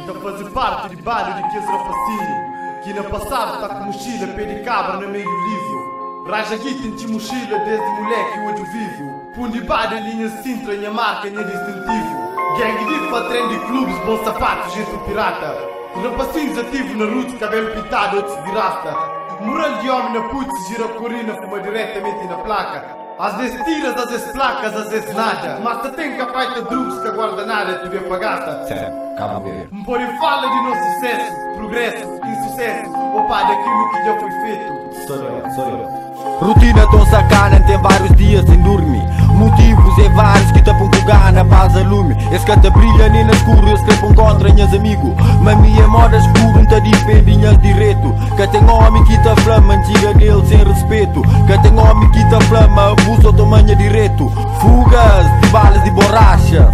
Então fazer parte de balho de que esse rapacinho que no passado tá com mochila, pé de cabra no meio do livro. Raja guita em mochila desde moleque hoje vivo. Pundibada, linha Sintra, minha marca, minha distintivo. Gang de pra trem de clubes, bons sapatos, gente pirata. Rapacinhos ativos na roots, cabelo pintado, outros de rasta. Moral de homem na putz, gira corina, fuma diretamente na placa. Às vezes tiras, às vezes placas, às vezes nada. Mas te tem capaz de drugs que aguarda nada, te vê pagata. Calma, ver. Por aí fala de nosso sucesso, progresso, insucesso. Opa, daquilo que já foi feito. Sou eu. Rotina tão sacana, tem vários dias sem dormir. Motivos é vários que tapam com gana, paz a lume. Esse que te brilha nem no escuro, esse que contra minhas amigos. Mas minha moda escuro, não te depende direito. Que tem homem que te flama, antiga dele sem respeito. Que tem homem que te flama, abuso do tamanho direito. Fugas de balas de borracha.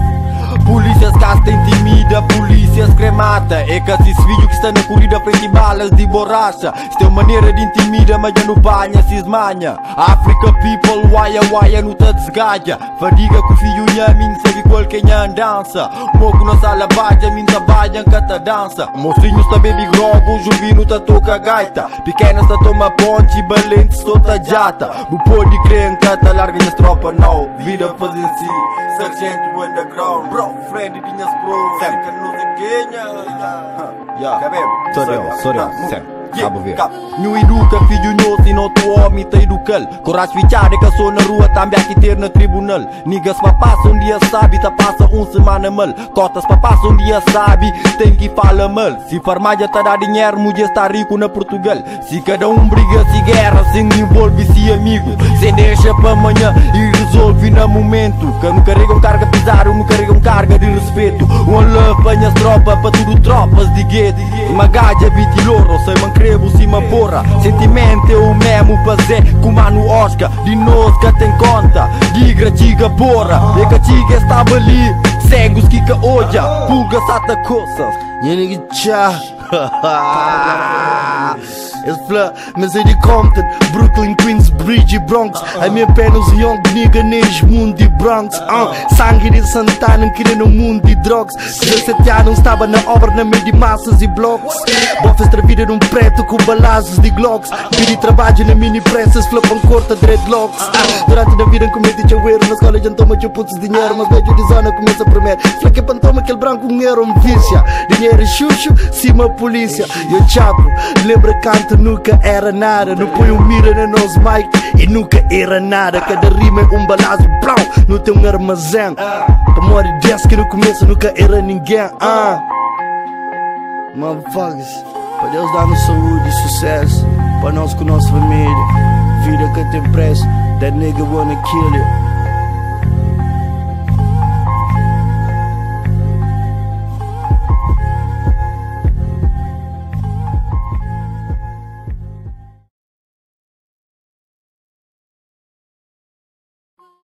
Polícias casta intimida, polícias cremata. É que esses filhos que estão na corrida frente balas de borracha. Isto é uma maneira de intimida, mas já não banha, se esmanha. Africa people, waia, não te desgaja. Fadiga com o filho nhamin, sabe qual que é dança. Moco na sala baja, min trabalham que te dança. Mostrinhos tá baby grogo, juvino tá toca gaita. Pequenas tá toma ponte, valentes só tá jata. Não pode crer que tá larga as tropas, não. Vida fazem si, sargento underground, bro. Friend dinhas bro, fica no reguenha. Sou eu. Cabo ver. Nhu educa filho nosso e outro homem te educal. Coragem fichada que sou na rua também aqui ter na tribunal. Niggas pa passa dia sabe, tá passa semana mal. Cotas pa passa dia sabe, tem que falar mal. Se farmácia tá dá dinheiro, mulher está rico na Portugal. Se cada briga, se guerra, sem envolve se amigo. Sem deixa pra amanhã e resolve no momento. Que não carregam carga pesada, não carregam carga de respeito. One love para as tropas, para tudo tropas de gueto. Uma gaja vitiloro, sei man crevo cima porra. Sentimento é o mesmo fazer com mano Oscar. De nós que tem conta, diga chiga porra. É que chiga estava ali, cegos que olha, pulga sata coças. Yenige tja. It's flood, mas é de Compton, Brooklyn, Queens, Bridge, Bronx. A minha apenas young nigga neste mundo de Bronx. Sangue de Santana, querendo um mundo de drogas. 17 anos estava na obra, na meio de massas e blocos. Bofes tra vida num preto com balazos de glocks. Pedi trabalho na mini pressas, flopam corta dreadlocks. Durante a vida cometi chaueiro, na escola já toma putos dinheiro. Mas vejo de zona começa a prometer. Fleque pantoma aquele branco um euro me vícia. Dinheiro chuchu, cima polícia. Eu chapo, lembra canto nunca era nada. Não põe mira na nos mic e nunca era nada. Cada rima é balazo, blau, não tem armazém. Pra morrer 10 que no começo nunca era ninguém. Motherfuckers, pra Deus dar-nos saúde e sucesso. Pra nós com nossa família, vida que tem preço. That nigga wanna kill it.